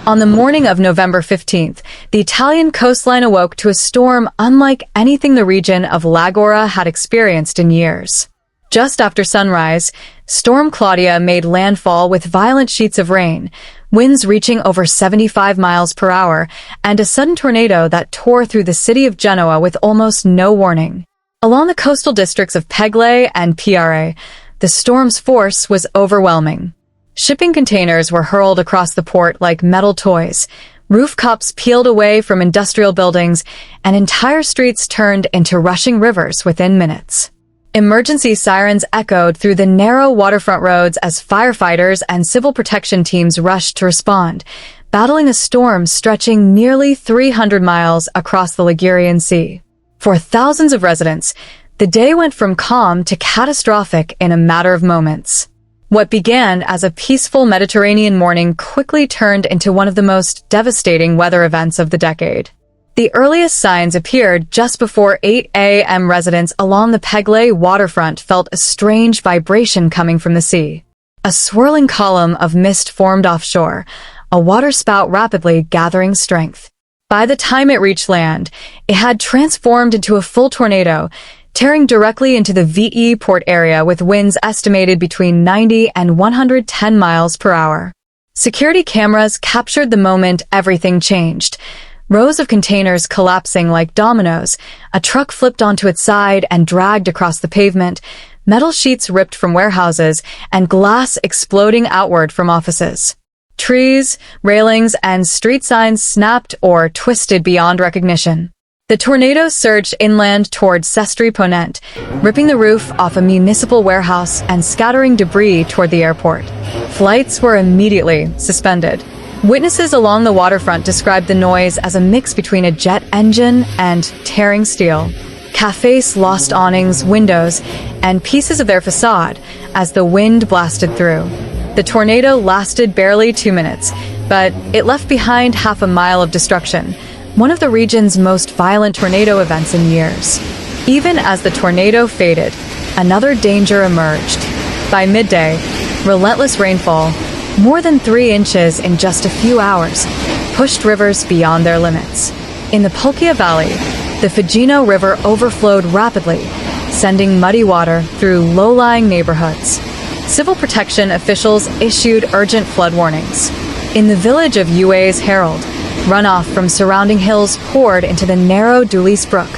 On the morning of November 15th, the Italian coastline awoke to a storm unlike anything the region of Lagora had experienced in years. Just after sunrise, Storm Claudia made landfall with violent sheets of rain, winds reaching over 75 miles per hour, and a sudden tornado that tore through the city of Genoa with almost no warning. Along the coastal districts of Pegli and Pegli, the storm's force was overwhelming. Shipping containers were hurled across the port like metal toys, rooftops peeled away from industrial buildings, and entire streets turned into rushing rivers within minutes. Emergency sirens echoed through the narrow waterfront roads as firefighters and civil protection teams rushed to respond, battling a storm stretching nearly 300 miles across the Ligurian Sea. For thousands of residents, the day went from calm to catastrophic in a matter of moments. What began as a peaceful Mediterranean morning quickly turned into one of the most devastating weather events of the decade. The earliest signs appeared just before 8 a.m. Residents along the Pegli waterfront felt a strange vibration coming from the sea. A swirling column of mist formed offshore, a waterspout rapidly gathering strength. By the time it reached land, it had transformed into a full tornado, tearing directly into the VE port area with winds estimated between 90 and 110 miles per hour. Security cameras captured the moment everything changed. Rows of containers collapsing like dominoes, a truck flipped onto its side and dragged across the pavement, metal sheets ripped from warehouses, and glass exploding outward from offices. Trees, railings, and street signs snapped or twisted beyond recognition. The tornado surged inland toward Sestri Ponente, ripping the roof off a municipal warehouse and scattering debris toward the airport. Flights were immediately suspended. Witnesses along the waterfront described the noise as a mix between a jet engine and tearing steel. Cafes lost awnings, windows, and pieces of their facade as the wind blasted through. The tornado lasted barely 2 minutes, but it left behind half a mile of destruction, one of the region's most violent tornado events in years. Even as the tornado faded, another danger emerged. By midday, relentless rainfall, more than 3 inches in just a few hours, pushed rivers beyond their limits. In the Puglia Valley, the Figino River overflowed rapidly, sending muddy water through low-lying neighborhoods. Civil protection officials issued urgent flood warnings. In the village of Ue's Herald, runoff from surrounding hills poured into the narrow Dulis Brook,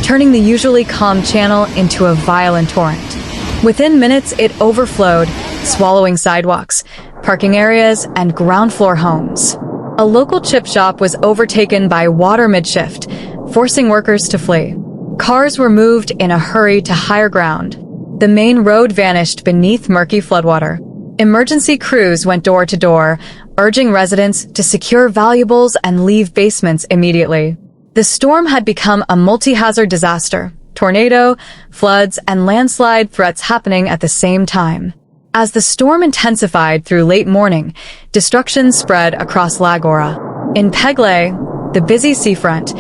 turning the usually calm channel into a violent torrent. Within minutes, it overflowed, swallowing sidewalks, parking areas, and ground floor homes. A local chip shop was overtaken by water mid-shift, forcing workers to flee. Cars were moved in a hurry to higher ground. The main road vanished beneath murky floodwater. Emergency crews went door to door, urging residents to secure valuables and leave basements immediately. The storm had become a multi-hazard disaster, tornado, floods, and landslide threats happening at the same time. As the storm intensified through late morning, destruction spread across Lagora. In Pegli, the busy seafront,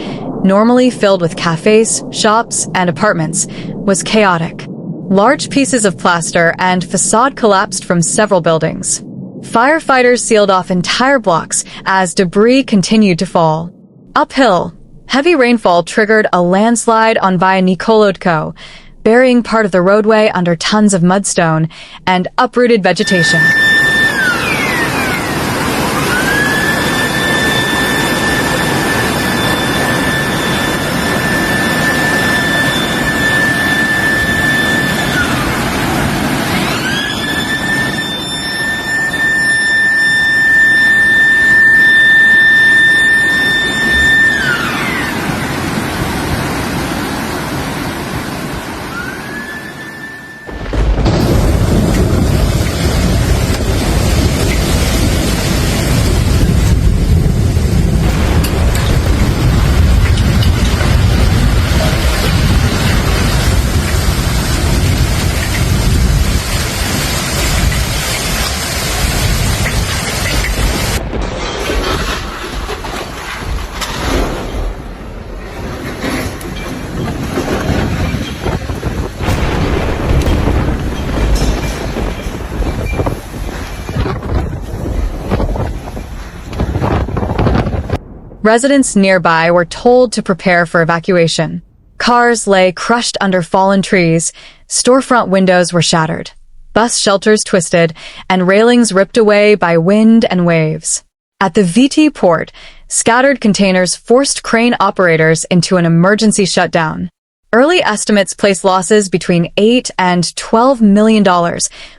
normally filled with cafes, shops, and apartments, was chaotic. Large pieces of plaster and facade collapsed from several buildings. Firefighters sealed off entire blocks as debris continued to fall. Uphill, heavy rainfall triggered a landslide on Via Nicolodco, burying part of the roadway under tons of mudstone and uprooted vegetation. Residents nearby were told to prepare for evacuation. Cars lay crushed under fallen trees, storefront windows were shattered, bus shelters twisted, and railings ripped away by wind and waves. At the VT port, scattered containers forced crane operators into an emergency shutdown. Early estimates place losses between $8 and $12 million,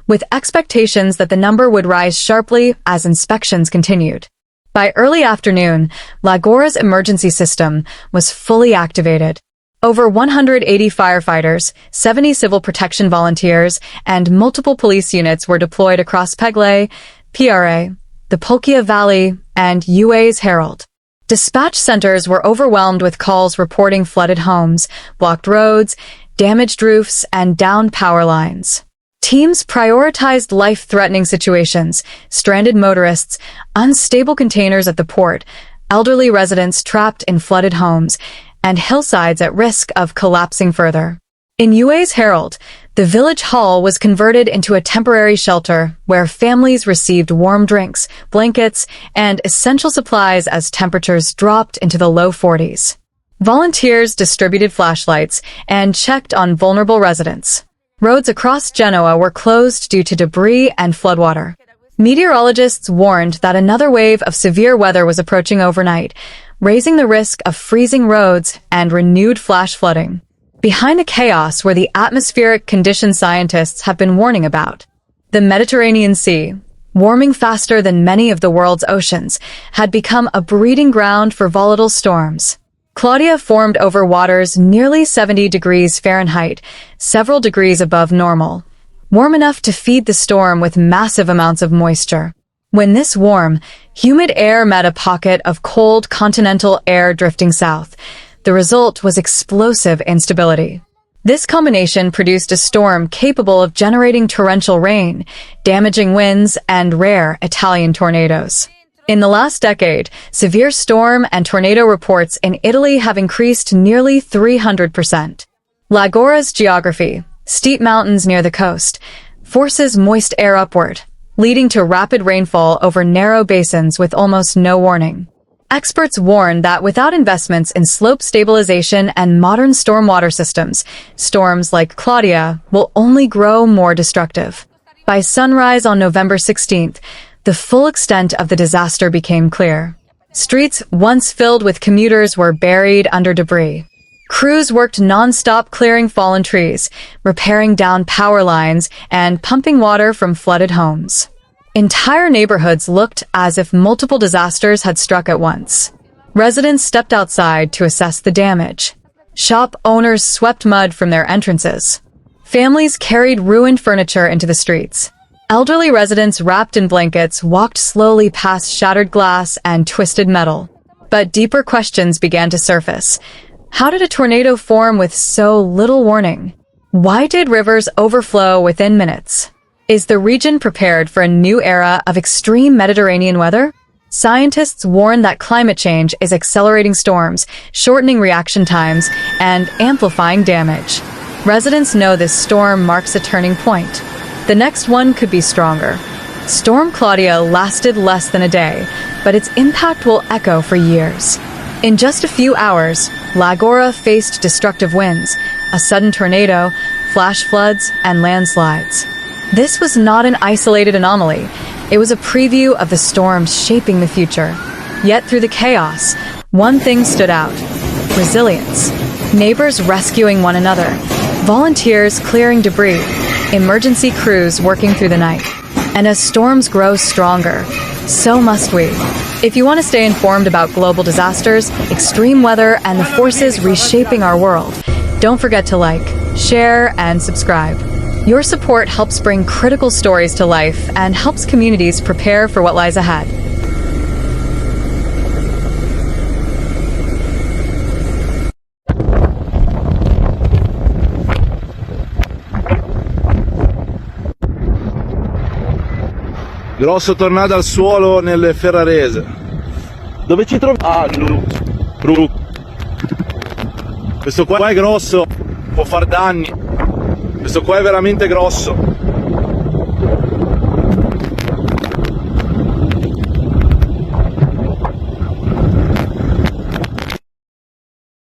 with expectations that the number would rise sharply as inspections continued. By early afternoon, Lagora's emergency system was fully activated. Over 180 firefighters, 70 civil protection volunteers, and multiple police units were deployed across Pegli, PRA, the Polkia Valley, and UA's Herald. Dispatch centers were overwhelmed with calls reporting flooded homes, blocked roads, damaged roofs, and downed power lines. Teams prioritized life-threatening situations, stranded motorists, unstable containers at the port, elderly residents trapped in flooded homes, and hillsides at risk of collapsing further. In UA's Herald, the village hall was converted into a temporary shelter where families received warm drinks, blankets, and essential supplies as temperatures dropped into the low 40s. Volunteers distributed flashlights and checked on vulnerable residents. Roads across Genoa were closed due to debris and floodwater. Meteorologists warned that another wave of severe weather was approaching overnight, raising the risk of freezing roads and renewed flash flooding. Behind the chaos were the atmospheric conditions scientists have been warning about. The Mediterranean Sea, warming faster than many of the world's oceans, had become a breeding ground for volatile storms. Claudia formed over waters nearly 70 degrees Fahrenheit, several degrees above normal, warm enough to feed the storm with massive amounts of moisture. When this warm, humid air met a pocket of cold continental air drifting south, the result was explosive instability. This combination produced a storm capable of generating torrential rain, damaging winds, and rare Italian tornadoes. In the last decade, severe storm and tornado reports in Italy have increased nearly 300%. Lagora's geography, steep mountains near the coast, forces moist air upward, leading to rapid rainfall over narrow basins with almost no warning. Experts warn that without investments in slope stabilization and modern stormwater systems, storms like Claudia will only grow more destructive. By sunrise on November 16th, the full extent of the disaster became clear. Streets once filled with commuters were buried under debris. Crews worked non-stop clearing fallen trees, repairing downed power lines, and pumping water from flooded homes. Entire neighborhoods looked as if multiple disasters had struck at once. Residents stepped outside to assess the damage. Shop owners swept mud from their entrances. Families carried ruined furniture into the streets. Elderly residents wrapped in blankets walked slowly past shattered glass and twisted metal. But deeper questions began to surface. How did a tornado form with so little warning? Why did rivers overflow within minutes? Is the region prepared for a new era of extreme Mediterranean weather? Scientists warn that climate change is accelerating storms, shortening reaction times, and amplifying damage. Residents know this storm marks a turning point. The next one could be stronger. Storm Claudia lasted less than a day, but its impact will echo for years. In just a few hours, Lagora faced destructive winds, a sudden tornado, flash floods, and landslides. This was not an isolated anomaly. It was a preview of the storms shaping the future. Yet through the chaos, one thing stood out: resilience. Neighbors rescuing one another, volunteers clearing debris, emergency crews working through the night. And as storms grow stronger, so must we. If you want to stay informed about global disasters, extreme weather, and the forces reshaping our world, don't forget to like, share, and subscribe. Your support helps bring critical stories to life and helps communities prepare for what lies ahead. Grosso tornado al suolo nelle Ferrarese. Dove ci troviamo? Questo qua è grosso, può far danni. Questo qua è veramente grosso.